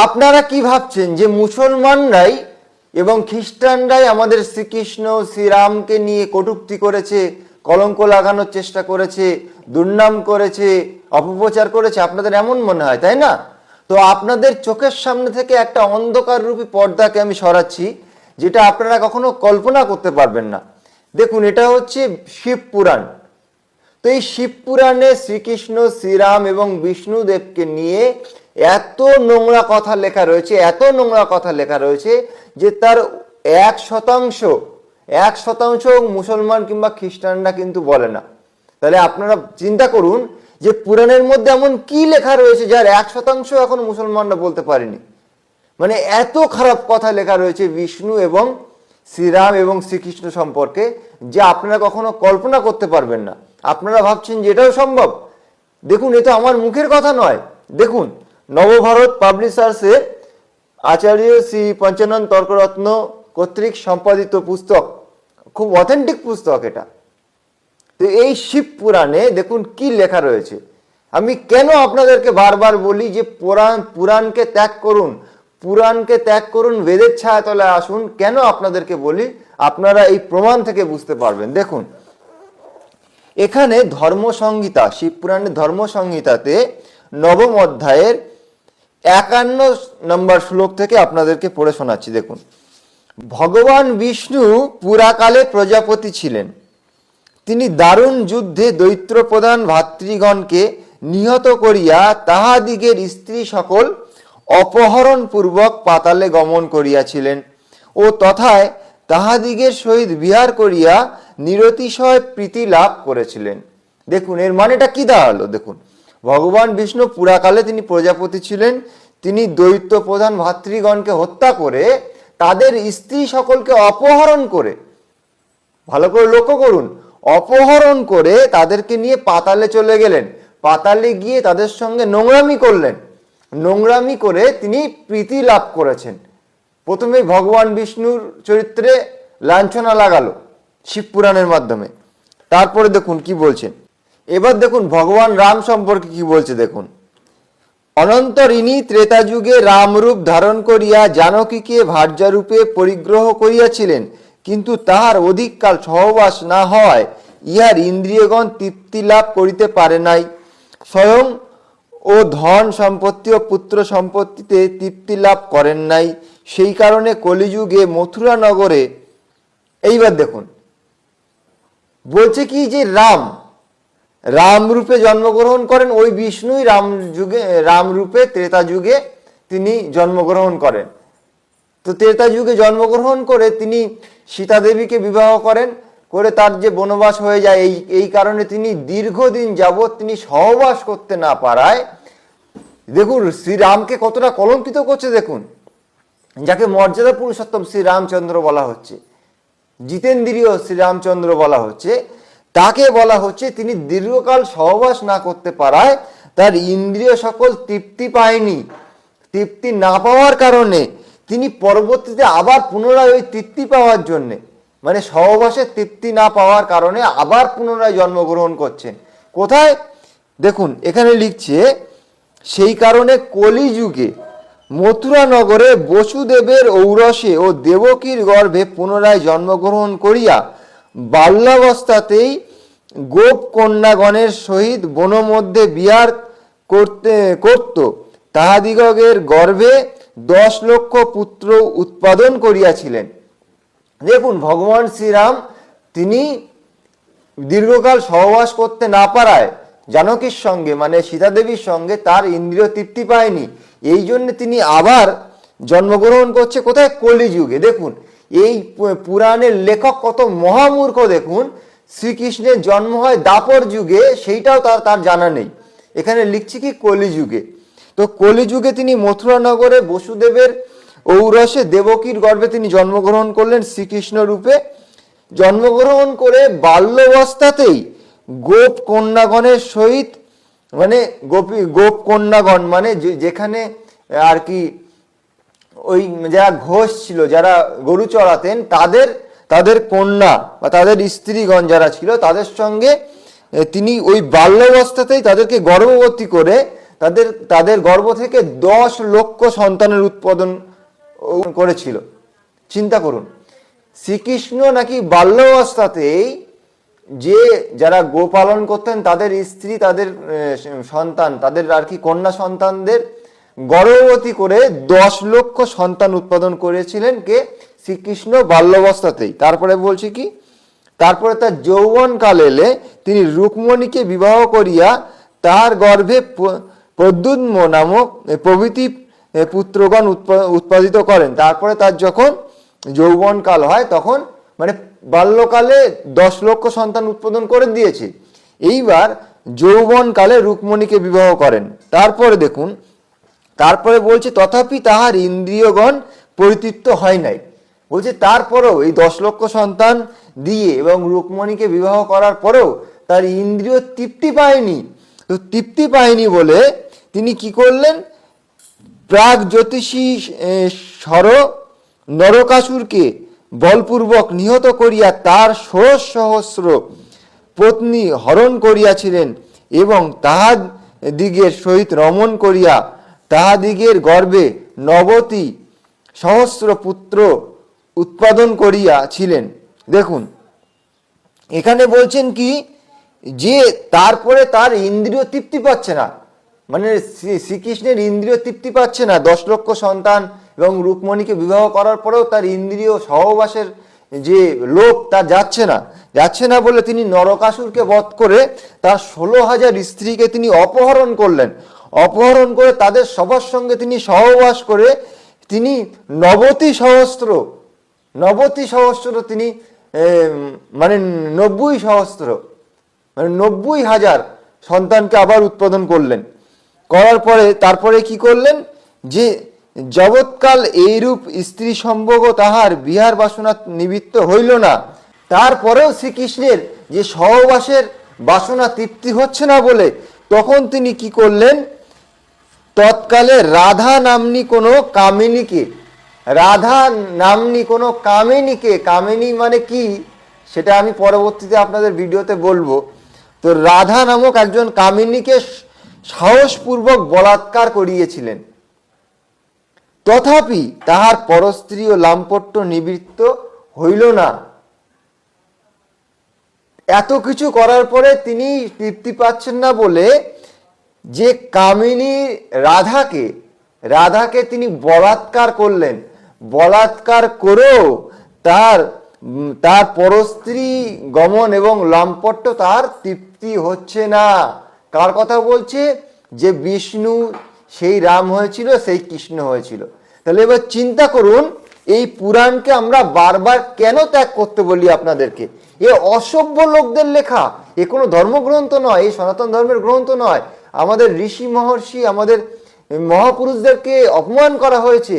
আপনারা কি ভাবছেন যে মুসলমানরাই এবং খ্রিস্টানরাই আমাদের শ্রীকৃষ্ণ শ্রীরামকে নিয়ে কটূক্তি করেছে, কলঙ্ক লাগানোর চেষ্টা করেছে, দুর্নাম করেছে, অপপ্রচার করেছে? আপনাদের এমন মনে হয়, তাই না? তো আপনাদের চোখের সামনে থেকে একটা অন্ধকার রূপী পর্দাকে আমি সরাচ্ছি, যেটা আপনারা কখনো কল্পনা করতে পারবেন না। দেখুন, এটা হচ্ছে শিব পুরাণ। তো এই শিব পুরাণে শ্রীকৃষ্ণ শ্রীরাম এবং বিষ্ণুদেবকে নিয়ে এত নোংরা কথা লেখা রয়েছে, এত নোংরা কথা লেখা রয়েছে যে তার 1% মুসলমান কিংবা খ্রিস্টানরা কিন্তু বলে না। তাহলে আপনারা চিন্তা করুন যে পুরাণের মধ্যে এমন কি লেখা রয়েছে যার 1% এখন মুসলমানরা বলতে পারেনি। মানে এত খারাপ কথা লেখা রয়েছে বিষ্ণু এবং শ্রীরাম এবং শ্রীকৃষ্ণ সম্পর্কে, যে আপনারা কখনো কল্পনা করতে পারবেন না। আপনারা ভাবছেন যে এটাও সম্ভব। দেখুন, এটা আমার মুখের কথা নয়। দেখুন, নবভারত পাবলিশার্সের আচার্য শ্রী পঞ্চানন তর্করত্ন কর্তৃক সম্পাদিত পুস্তক, খুব অথেন্টিক পুস্তক এটা। তো এই শিব পুরাণে দেখুন কি লেখা রয়েছে। আমি কেন আপনাদেরকে বারবার বলি যে পুরাণকে ত্যাগ করুন, পুরাণকে ত্যাগ করুন, বেদের ছায়াতলে আসুন, কেন আপনাদেরকে বলি আপনারা এই প্রমাণ থেকে বুঝতে পারবেন। দেখুন, এখানে ধর্মসংহিতা, শিব পুরাণের ধর্মসংহিতাতে 9ম অধ্যায়ের 51 নম্বর শ্লোক থেকে আপনাদেরকে পড়ে শোনাচ্ছি। দেখুন, ভগবান বিষ্ণু পুরাকালে প্রজাপতি ছিলেন। তিনি দারুণ যুদ্ধে দৈত্য প্রধান ভাতৃগণকে নিহত করিয়া তাহাদিগের স্ত্রী সকল অপহরণ পূর্বক পাতালে গমন করিয়াছিলেন ও তথায় তাহাদিগের সহিত বিহার করিয়া নিরতিশয় প্রীতি লাভ করেছিলেন। দেখুন, এর মানেটা কি দাঁড়ালো? দেখুন, ভগবান বিষ্ণু পুরাকালে তিনি প্রজাপতি ছিলেন। তিনি দৈত্য প্রধান ভাতৃগণকে হত্যা করে তাদের স্ত্রী সকলকে অপহরণ করে, ভালো করে লক্ষ্য করুন, অপহরণ করে তাদেরকে নিয়ে পাতালে চলে গেলেন। পাতালে গিয়ে তাদের সঙ্গে নোংরামি করলেন। নোংরামি করে তিনি প্রীতি লাভ করেছেন। প্রথমে ভগবান বিষ্ণুর চরিত্রে লাঞ্ছনা লাগালো শিব পুরাণের মাধ্যমে। তারপরে দেখুন কি বলছেন। এবার দেখুন ভগবান রাম সম্পর্কে কি বলছে। দেখুন, অনন্তরিণী ত্রেতা যুগে রামরূপ ধারণ করিয়া জানকীকে ভার্যারূপে পরিগ্রহ করিয়াছিলেন, কিন্তু তাহার অধিককাল সহবাস না হয় ইহার ইন্দ্রিয়গণ তৃপ্তি লাভ করিতে পারে নাই। স্বয়ং ও ধন সম্পত্তি ও পুত্র সম্পত্তিতে তৃপ্তি লাভ করেন নাই। সেই কারণে কলিযুগে মথুরা নগরে, এইবার দেখুন বলছে কি যে রাম রূপে জন্মগ্রহণ করেন। ওই বিষ্ণুই রাম রূপে ত্রেতা যুগে তিনি জন্মগ্রহণ করেন। তো ত্রেতা যুগে জন্মগ্রহণ করে তিনি সীতা দেবীকে বিবাহ করেন, করে তার যে বনবাস হয়ে যায়, এই কারণে তিনি দীর্ঘদিন যাবৎ তিনি সহবাস করতে না পারায়, দেখুন শ্রীরামকে কতটা কলঙ্কিত করছে। দেখুন, যাকে মর্যাদা পুরুষোত্তম শ্রীরামচন্দ্র বলা হচ্ছে, জিতেন্দ্রীয় শ্রীরামচন্দ্র বলা হচ্ছে, তাকে বলা হচ্ছে তিনি দীর্ঘকাল সহবাস না করতে পারায় তার ইন্দ্রিয় সকল তৃপ্তি পায়নি। তৃপ্তি না পাওয়ার কারণে তিনি পরবর্তীতে আবার পুনরায় ওই তৃপ্তি পাওয়ার জন্যে, মানে সহবাসের তৃপ্তি না পাওয়ার কারণে আবার পুনরায় জন্মগ্রহণ করছেন। কোথায়? দেখুন এখানে লিখছে, সেই কারণে কলিযুগে মথুরা নগরে বসুদেবের ঔরসে ও দেবকীর গর্ভে পুনরায় জন্মগ্রহণ করিয়া বাল্যাবস্থাতেই গোপ কন্যাগণের সহিত বন মধ্যে বিহার করত। তাহাদিগের গর্ভে 10 লক্ষ পুত্র উৎপাদন করিয়াছিলেন। দেখুন, ভগবান শ্রীরাম তিনি দীর্ঘকাল সহবাস করতে না পারায় জানকীর সঙ্গে, মানে সীতা দেবীর সঙ্গে তার ইন্দ্রিয় তৃপ্তি পায়নি। এই জন্য তিনি আবার জন্মগ্রহণ করছে কোথায়? কলিযুগে। দেখুন, এই পুরাণের লেখক কত মহামূর্খ। দেখুন, শ্রীকৃষ্ণের জন্ম হয় দাপর যুগে, সেইটাও তার জানা নেই। এখানে লিখছে কি কলিযুগে। তো কলিযুগে তিনি মথুরা নগরে বসুদেবের ঔরসে দেবকীর গর্ভে তিনি জন্মগ্রহণ করলেন শ্রীকৃষ্ণ রূপে। জন্মগ্রহণ করে বাল্যাবস্থাতেই গোপ কন্যাগণের সহিত, মানে গোপ কন্যাগণ মানে যেখানে আর কি ওই যারা ঘোষ ছিল, যারা গরু চড়াতেন, তাদের কন্যা বা তাদের স্ত্রীগণ যারা ছিল তাদের সঙ্গে তিনি ওই বাল্যাবস্থাতেই তাদেরকে গর্ভবতী করে তাদের তাদের গর্ভ থেকে 10 লক্ষ সন্তানের উৎপাদন করেছিল। চিন্তা করুন, শ্রীকৃষ্ণ নাকি বাল্যাবস্থাতেই যে যারা গোপালন করতেন তাদের স্ত্রী, তাদের সন্তান, তাদের আর কি কন্যা সন্তানদের গর্ভবতী করে 10 লক্ষ সন্তান উৎপাদন করেছিলেন কে? শ্রীকৃষ্ণ বাল্যাবস্থাতেই। তারপরে বলছি কি, তারপরে তার যৌবন কাল এলে তিনি রুক্মণীকে বিবাহ করিয়া তার গর্ভে প্রদ্যুম্ন নামক প্রভৃতি পুত্রগণ উৎপাদিত করেন। তারপরে তার যখন যৌবন কাল হয় তখন মানে বাল্যকালে 10 লক্ষ সন্তান উৎপাদন করে দিয়েছে। এইবার যৌবন কালে রুক্মণীকে বিবাহ করেন। তারপরে দেখুন, তারপরে বলছে তথাপি তাহার ইন্দ্রিয়গণ পরিতৃপ্ত হয় নাই। বলছে তারপরেও এই 10 লক্ষ সন্তান দিয়ে এবং রুক্মণীকে বিবাহ করার পরেও তার ইন্দ্রিয় তৃপ্তি পায়নি। তো তৃপ্তি পায়নি বলে তিনি কি করলেন? প্রাগ জ্যোতিষী নরকাসুরকে বলপূর্বক নিহত করিয়া তার 16 সহস্র পত্নী হরণ করিয়াছিলেন এবং তাহাদিগের সহিত রমণ করিয়া তাহাদিগের গর্ভে 90 সহস্র পুত্র উৎপাদন করিয়াছিলেন। দেখুন এখানে বলছেন কি, যে তারপরে তার ইন্দ্রিয় তৃপ্তি পাচ্ছে না, মানে শ্রীকৃষ্ণের ইন্দ্রিয় তৃপ্তি পাচ্ছে না। 10 লক্ষ সন্তান এবং রুক্মণীকে বিবাহ করার পরেও তার ইন্দ্রিয় সহবাসের যে লোভ তা যাচ্ছে না বলে তিনি নরকাসুরকে বধ করে তার 16,000 স্ত্রীকে তিনি অপহরণ করলেন। অপহরণ করে তাদের সবার সঙ্গে তিনি সহবাস করে তিনি 90 সহস্র তিনি মানে 90 সহস্র মানে 90,000 সন্তানকে আবার উৎপাদন করলেন। করার পরে তারপরে কি করলেন? যে জগৎকাল এইরূপ স্ত্রী সম্ভোগ তাহার বিহার বাসনা নিবৃত্ত হইল না। তারপরেও শ্রীকৃষ্ণের যে সহবাসের বাসনা তৃপ্তি হচ্ছে না বলে তখন তিনি কি করলেন? তৎকালে রাধা নাম্নী কোনো কামিনীকে, কামিনী মানে কি সেটা আমি পরবর্তীতে আপনাদের ভিডিওতে বলবো। তো রাধা নামক একজন কামিনীকে সাহসপূর্বক বলাৎকার করিয়েছিলেন। তথাপি তাহার পরস্ত্রীয় লাম্পট্য নিবৃত্ত হইল না। এত কিছু করার পরে তিনি তৃপ্তি পাচ্ছেন না বলে যে কামিনী রাধাকে তিনি বলাৎকার করলেন। বলাৎকার করেও তার পরস্ত্রী গমন এবং লাম্পট্য তার তৃপ্তি হচ্ছে না। কার কথা বলছে? যে বিষ্ণু সেই রাম হয়েছিল, সেই কৃষ্ণ হয়েছিল। তাহলে এবার চিন্তা করুন, এই পুরাণকে আমরা বারবার কেন ত্যাগ করতে বলি আপনাদেরকে? এ অসভ্য লোকদের লেখা, এ কোনো ধর্মগ্রন্থ নয়, এই সনাতন ধর্মের গ্রন্থ নয়। আমাদের ঋষি মহর্ষি, আমাদের মহাপুরুষদেরকে অপমান করা হয়েছে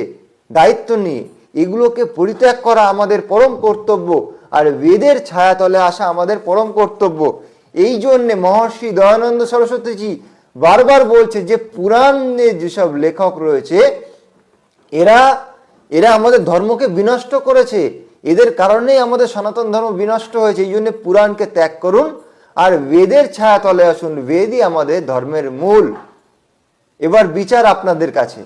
দায়িত্ব নিয়ে। এগুলোকে পরিত্যাগ করা আমাদের পরম কর্তব্য, আর বেদের ছায়াতলে আসা আমাদের পরম কর্তব্য। এই জন্যে মহর্ষি দয়ানন্দ সরস্বতীজি বারবার বলছে যে পুরাণে যেসব লেখক রয়েছে এরা আমাদের ধর্মকে বিনষ্ট করেছে, এদের কারণেই আমাদের সনাতন ধর্ম বিনষ্ট হয়েছে। এই জন্য পুরাণকে ত্যাগ করুন আর বেদের ছায়াতলে আসুন। বেদই আমাদের ধর্মের মূল। এবার বিচার আপনাদের কাছে।